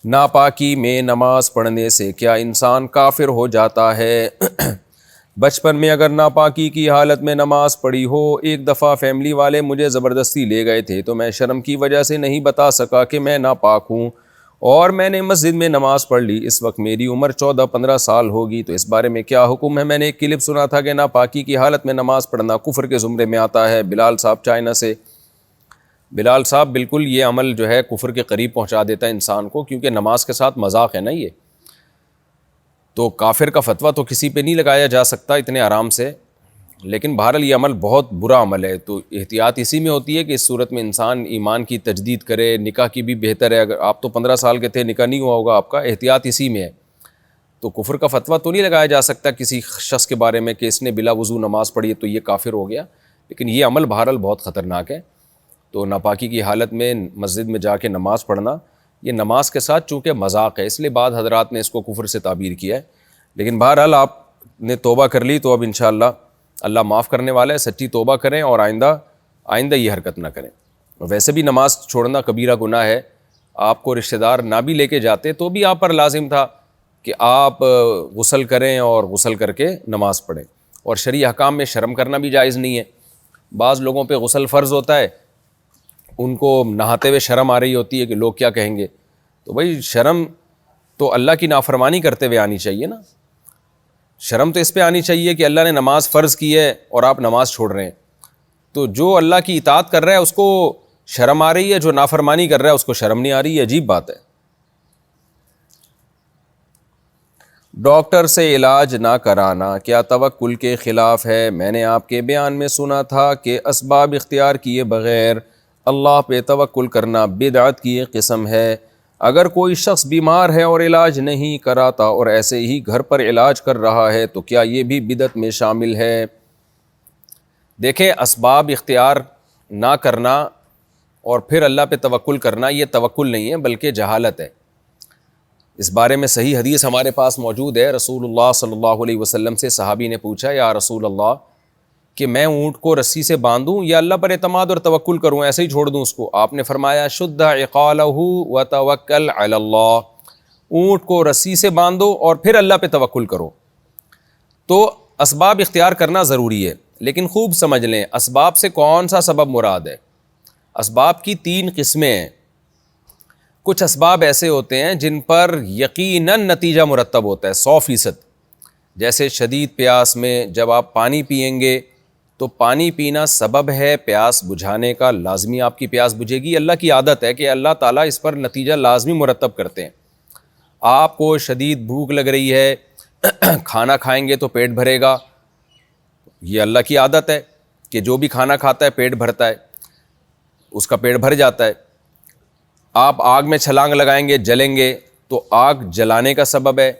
ناپاکی میں نماز پڑھنے سے کیا انسان کافر ہو جاتا ہے؟ بچپن میں اگر ناپاکی کی حالت میں نماز پڑھی ہو، ایک دفعہ فیملی والے مجھے زبردستی لے گئے تھے تو میں شرم کی وجہ سے نہیں بتا سکا کہ میں ناپاک ہوں اور میں نے مسجد میں نماز پڑھ لی۔ اس وقت میری عمر 14-15 سال ہوگی، تو اس بارے میں کیا حکم ہے؟ میں نے ایک کلپ سنا تھا کہ ناپاکی کی حالت میں نماز پڑھنا کفر کے زمرے میں آتا ہے۔ بلال صاحب چائنا سے۔ بلال صاحب بالکل یہ عمل جو ہے کفر کے قریب پہنچا دیتا ہے انسان کو، کیونکہ نماز کے ساتھ مذاق ہے نا یہ، تو کافر کا فتویٰ تو کسی پہ نہیں لگایا جا سکتا اتنے آرام سے، لیکن بہرحال یہ عمل بہت برا عمل ہے۔ تو احتیاط اسی میں ہوتی ہے کہ اس صورت میں انسان ایمان کی تجدید کرے۔ نکاح کی بھی بہتر ہے، اگر آپ تو 15 سال کے تھے، نکاح نہیں ہوا ہوگا آپ کا، احتیاط اسی میں ہے۔ تو کفر کا فتویٰ تو نہیں لگایا جا سکتا کسی شخص کے بارے میں کہ اس نے بلا وضو نماز پڑھی ہے تو یہ کافر ہو گیا، لیکن یہ عمل بہرحال بہت خطرناک ہے۔ تو ناپاکی کی حالت میں مسجد میں جا کے نماز پڑھنا، یہ نماز کے ساتھ چونکہ مذاق ہے، اس لیے بعض حضرات نے اس کو کفر سے تعبیر کیا ہے، لیکن بہرحال آپ نے توبہ کر لی تو اب انشاءاللہ اللہ معاف کرنے والا ہے۔ سچی توبہ کریں اور آئندہ یہ حرکت نہ کریں۔ ویسے بھی نماز چھوڑنا کبیرہ گناہ ہے، آپ کو رشتہ دار نہ بھی لے کے جاتے تو بھی آپ پر لازم تھا کہ آپ غسل کریں اور غسل کر کے نماز پڑھیں، اور شرعی احکام میں شرم کرنا بھی جائز نہیں ہے۔ بعض لوگوں پہ غسل فرض ہوتا ہے، ان کو نہاتے ہوئے شرم آ رہی ہوتی ہے کہ لوگ کیا کہیں گے، تو بھائی شرم تو اللہ کی نافرمانی کرتے ہوئے آنی چاہیے نا۔ شرم تو اس پہ آنی چاہیے کہ اللہ نے نماز فرض کی ہے اور آپ نماز چھوڑ رہے ہیں، تو جو اللہ کی اطاعت کر رہا ہے اس کو شرم آ رہی ہے، جو نافرمانی کر رہا ہے اس کو شرم نہیں آ رہی، یہ عجیب بات ہے۔ ڈاکٹر سے علاج نہ کرانا کیا توکل کے خلاف ہے؟ میں نے آپ کے بیان میں سنا تھا کہ اسباب اختیار کیے بغیر اللہ پہ توکل کرنا بدعت کی ایک قسم ہے۔ اگر کوئی شخص بیمار ہے اور علاج نہیں کراتا اور ایسے ہی گھر پر علاج کر رہا ہے تو کیا یہ بھی بدعت میں شامل ہے؟ دیکھیں، اسباب اختیار نہ کرنا اور پھر اللہ پہ توکل کرنا یہ توکل نہیں ہے بلکہ جہالت ہے۔ اس بارے میں صحیح حدیث ہمارے پاس موجود ہے۔ رسول اللہ صلی اللہ علیہ وسلم سے صحابی نے پوچھا، یا رسول اللہ کہ میں اونٹ کو رسی سے باندھوں یا اللہ پر اعتماد اور توکل کروں، ایسے ہی چھوڑ دوں اس کو؟ آپ نے فرمایا، شد عقالہ وتوکل علی اللہ، اونٹ کو رسی سے باندھو اور پھر اللہ پہ توکل کرو۔ تو اسباب اختیار کرنا ضروری ہے، لیکن خوب سمجھ لیں اسباب سے کون سا سبب مراد ہے۔ اسباب کی 3 قسمیں ہیں۔ کچھ اسباب ایسے ہوتے ہیں جن پر یقیناً نتیجہ مرتب ہوتا ہے 100%، جیسے شدید پیاس میں جب آپ پانی پئیں گے تو پانی پینا سبب ہے پیاس بجھانے کا، لازمی آپ کی پیاس بجھے گی، اللہ کی عادت ہے کہ اللہ تعالیٰ اس پر نتیجہ لازمی مرتب کرتے ہیں۔ آپ کو شدید بھوک لگ رہی ہے، کھانا کھائیں گے تو پیٹ بھرے گا، یہ اللہ کی عادت ہے کہ جو بھی کھانا کھاتا ہے پیٹ بھرتا ہے، اس کا پیٹ بھر جاتا ہے۔ آپ آگ میں چھلانگ لگائیں گے، جلیں گے تو آگ جلانے کا سبب ہے۔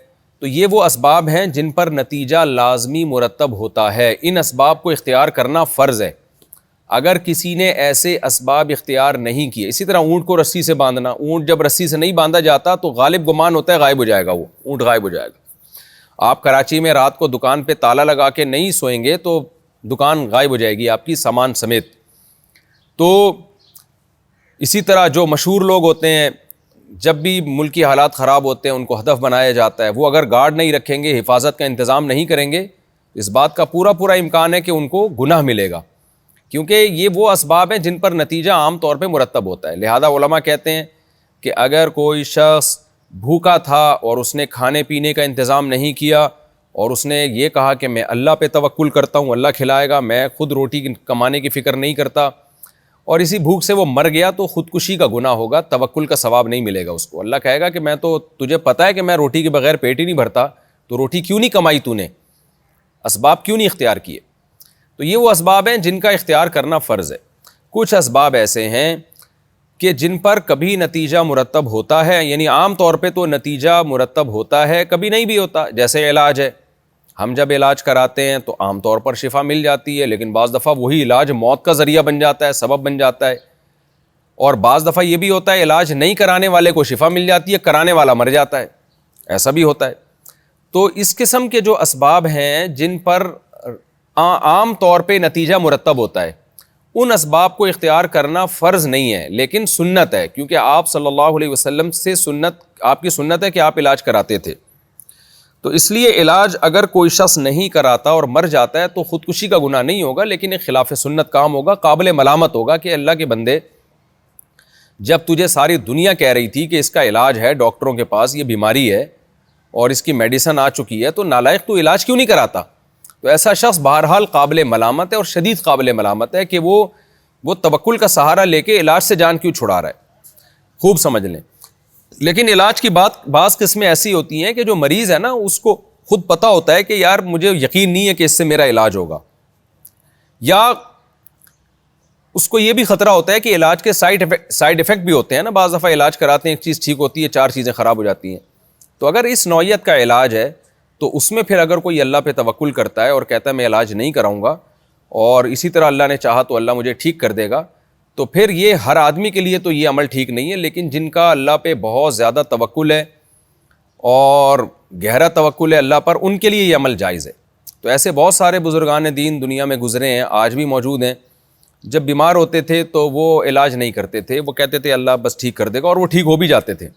تو یہ وہ اسباب ہیں جن پر نتیجہ لازمی مرتب ہوتا ہے، ان اسباب کو اختیار کرنا فرض ہے۔ اگر کسی نے ایسے اسباب اختیار نہیں کیے، اسی طرح اونٹ کو رسی سے باندھنا، اونٹ جب رسی سے نہیں باندھا جاتا تو غالب گمان ہوتا ہے غائب ہو جائے گا، وہ اونٹ غائب ہو جائے گا۔ آپ کراچی میں رات کو دکان پہ تالا لگا کے نہیں سوئیں گے تو دکان غائب ہو جائے گی آپ کی سامان سمیت۔ تو اسی طرح جو مشہور لوگ ہوتے ہیں، جب بھی ملکی حالات خراب ہوتے ہیں ان کو ہدف بنایا جاتا ہے، وہ اگر گارڈ نہیں رکھیں گے، حفاظت کا انتظام نہیں کریں گے، اس بات کا پورا امکان ہے کہ ان کو گناہ ملے گا، کیونکہ یہ وہ اسباب ہیں جن پر نتیجہ عام طور پہ مرتب ہوتا ہے۔ لہذا علماء کہتے ہیں کہ اگر کوئی شخص بھوکا تھا اور اس نے کھانے پینے کا انتظام نہیں کیا اور اس نے یہ کہا کہ میں اللہ پہ توکل کرتا ہوں، اللہ کھلائے گا، میں خود روٹی کمانے کی فکر نہیں کرتا، اور اسی بھوک سے وہ مر گیا، تو خودکشی کا گناہ ہوگا، توکل کا ثواب نہیں ملے گا اس کو۔ اللہ کہے گا کہ میں تو تجھے پتہ ہے کہ میں روٹی کے بغیر پیٹ ہی نہیں بھرتا، تو روٹی کیوں نہیں کمائی تو نے، اسباب کیوں نہیں اختیار کیے؟ تو یہ وہ اسباب ہیں جن کا اختیار کرنا فرض ہے۔ کچھ اسباب ایسے ہیں کہ جن پر کبھی نتیجہ مرتب ہوتا ہے، یعنی عام طور پہ تو نتیجہ مرتب ہوتا ہے، کبھی نہیں بھی ہوتا، جیسے علاج ہے۔ ہم جب علاج کراتے ہیں تو عام طور پر شفا مل جاتی ہے، لیکن بعض دفعہ وہی علاج موت کا ذریعہ بن جاتا ہے، سبب بن جاتا ہے، اور بعض دفعہ یہ بھی ہوتا ہے علاج نہیں کرانے والے کو شفا مل جاتی ہے، کرانے والا مر جاتا ہے، ایسا بھی ہوتا ہے۔ تو اس قسم کے جو اسباب ہیں جن پر عام طور پہ نتیجہ مرتب ہوتا ہے، ان اسباب کو اختیار کرنا فرض نہیں ہے لیکن سنت ہے، کیونکہ آپ صلی اللہ علیہ وسلم سے آپ کی سنت ہے کہ آپ علاج کراتے تھے. تو اس لیے علاج اگر کوئی شخص نہیں کراتا اور مر جاتا ہے تو خودکشی کا گناہ نہیں ہوگا، لیکن ایک خلاف سنت کام ہوگا، قابل ملامت ہوگا کہ اللہ کے بندے جب تجھے ساری دنیا کہہ رہی تھی کہ اس کا علاج ہے، ڈاکٹروں کے پاس یہ بیماری ہے اور اس کی میڈیسن آ چکی ہے، تو نالائق تو علاج کیوں نہیں کراتا؟ تو ایسا شخص بہرحال قابل ملامت ہے اور شدید قابل ملامت ہے کہ وہ توکل کا سہارا لے کے علاج سے جان کیوں چھڑا رہا ہے. خوب سمجھ لیں. لیکن علاج کی بعض قسمیں ایسی ہوتی ہیں کہ جو مریض ہے نا اس کو خود پتہ ہوتا ہے کہ یار مجھے یقین نہیں ہے کہ اس سے میرا علاج ہوگا، یا اس کو یہ بھی خطرہ ہوتا ہے کہ علاج کے سائیڈ افیکٹ بھی ہوتے ہیں نا، بعض دفعہ علاج کراتے ہیں ایک چیز ٹھیک ہوتی ہے 4 چیزیں خراب ہو جاتی ہیں. تو اگر اس نوعیت کا علاج ہے تو اس میں پھر اگر کوئی اللہ پہ توکل کرتا ہے اور کہتا ہے میں علاج نہیں کراؤں گا اور اسی طرح اللہ نے چاہا تو اللہ مجھے ٹھیک کر دے گا، تو پھر یہ ہر آدمی کے لیے تو یہ عمل ٹھیک نہیں ہے. لیکن جن کا اللہ پہ بہت زیادہ توکل ہے اور گہرا توکل ہے اللہ پر، ان کے لیے یہ عمل جائز ہے. تو ایسے بہت سارے بزرگان دین دنیا میں گزرے ہیں، آج بھی موجود ہیں. جب بیمار ہوتے تھے تو وہ علاج نہیں کرتے تھے، وہ کہتے تھے اللہ بس ٹھیک کر دے گا، اور وہ ٹھیک ہو بھی جاتے تھے.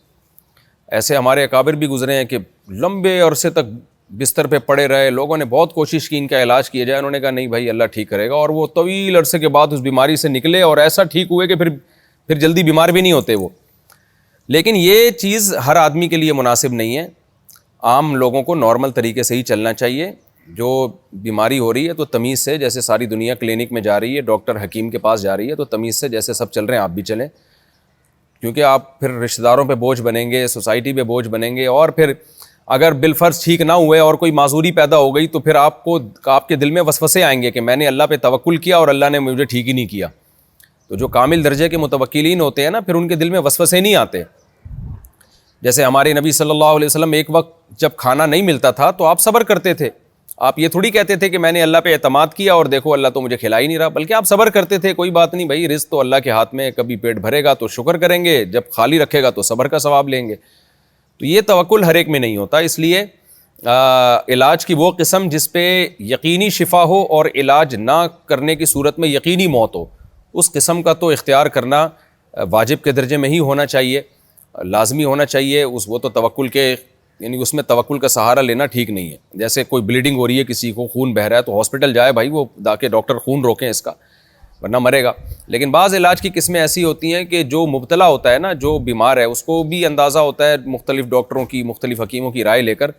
ایسے ہمارے اکابر بھی گزرے ہیں کہ لمبے عرصے تک بستر پہ پڑے رہے، لوگوں نے بہت کوشش کی ان کا علاج کیا جائے، انہوں نے کہا نہیں بھائی اللہ ٹھیک کرے گا، اور وہ طویل عرصے کے بعد اس بیماری سے نکلے اور ایسا ٹھیک ہوئے کہ پھر جلدی بیمار بھی نہیں ہوتے وہ. لیکن یہ چیز ہر آدمی کے لیے مناسب نہیں ہے. عام لوگوں کو نارمل طریقے سے ہی چلنا چاہیے. جو بیماری ہو رہی ہے تو تمیز سے، جیسے ساری دنیا کلینک میں جا رہی ہے، ڈاکٹر حکیم کے پاس جا رہی ہے، تو تمیز سے جیسے سب چل رہے ہیں آپ بھی چلیں. کیونکہ آپ پھر رشتہ داروں پہ بوجھ بنیں گے، سوسائٹی پہ بوجھ بنیں گے، اور پھر اگر بالفرض ٹھیک نہ ہوئے اور کوئی معذوری پیدا ہو گئی تو پھر آپ کے دل میں وسوسے آئیں گے کہ میں نے اللہ پہ توکل کیا اور اللہ نے مجھے ٹھیک ہی نہیں کیا. تو جو کامل درجے کے متوکلین ہوتے ہیں نا، پھر ان کے دل میں وسوسے نہیں آتے. جیسے ہمارے نبی صلی اللہ علیہ وسلم ایک وقت جب کھانا نہیں ملتا تھا تو آپ صبر کرتے تھے. آپ یہ تھوڑی کہتے تھے کہ میں نے اللہ پہ اعتماد کیا اور دیکھو اللہ تو مجھے کھلا ہی نہیں رہا، بلکہ آپ صبر کرتے تھے، کوئی بات نہیں بھائی، رزق تو اللہ کے ہاتھ میں، کبھی پیٹ بھرے گا تو شکر کریں گے، جب خالی رکھے گا تو صبر کا ثواب لیں گے. تو یہ توکل ہر ایک میں نہیں ہوتا. اس لیے علاج کی وہ قسم جس پہ یقینی شفا ہو اور علاج نہ کرنے کی صورت میں یقینی موت ہو، اس قسم کا تو اختیار کرنا واجب کے درجے میں ہی ہونا چاہیے، لازمی ہونا چاہیے. وہ تو توکل کے یعنی اس میں توکل کا سہارا لینا ٹھیک نہیں ہے. جیسے کوئی بلیڈنگ ہو رہی ہے، کسی کو خون بہہ رہا ہے، تو ہاسپٹل جائے بھائی، وہ تاکہ ڈاکٹر خون روکیں اس کا، ورنہ مرے گا. لیکن بعض علاج کی قسمیں ایسی ہوتی ہیں کہ جو مبتلا ہوتا ہے نا، جو بیمار ہے، اس کو بھی اندازہ ہوتا ہے مختلف ڈاکٹروں کی، مختلف حکیموں کی رائے لے کر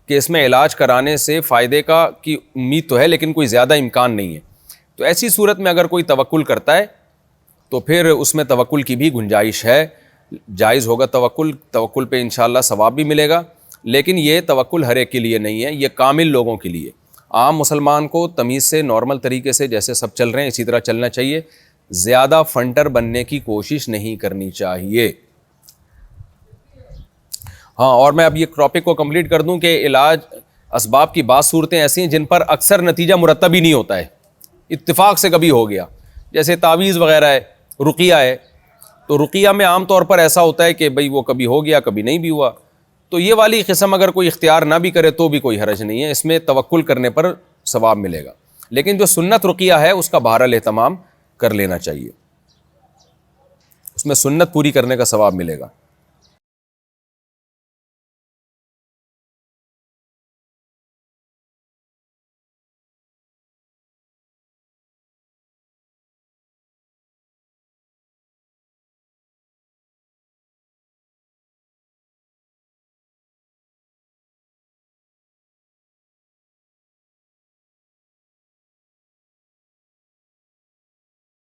کہ اس میں علاج کرانے سے فائدے کی امید تو ہے لیکن کوئی زیادہ امکان نہیں ہے. تو ایسی صورت میں اگر کوئی توکل کرتا ہے تو پھر اس میں توکل کی بھی گنجائش ہے، جائز ہوگا توکل پہ انشاءاللہ ثواب بھی ملے گا. لیکن یہ توکل ہر ایک کے لیے نہیں ہے، یہ کامل لوگوں کے لیے. عام مسلمان کو تمیز سے، نارمل طریقے سے جیسے سب چل رہے ہیں اسی طرح چلنا چاہیے. زیادہ فنٹر بننے کی کوشش نہیں کرنی چاہیے. ہاں، اور میں اب یہ ٹاپک کو کمپلیٹ کر دوں کہ علاج اسباب کی بعض صورتیں ایسی ہیں جن پر اکثر نتیجہ مرتب ہی نہیں ہوتا ہے، اتفاق سے کبھی ہو گیا، جیسے تعویذ وغیرہ ہے، رقیہ ہے. تو رقیہ میں عام طور پر ایسا ہوتا ہے کہ بھئی وہ کبھی ہو گیا کبھی نہیں بھی ہوا. تو یہ والی قسم اگر کوئی اختیار نہ بھی کرے تو بھی کوئی حرج نہیں ہے، اس میں توکل کرنے پر ثواب ملے گا. لیکن جو سنت رقیہ ہے اس کا بہرحال اہتمام کر لینا چاہیے، اس میں سنت پوری کرنے کا ثواب ملے گا.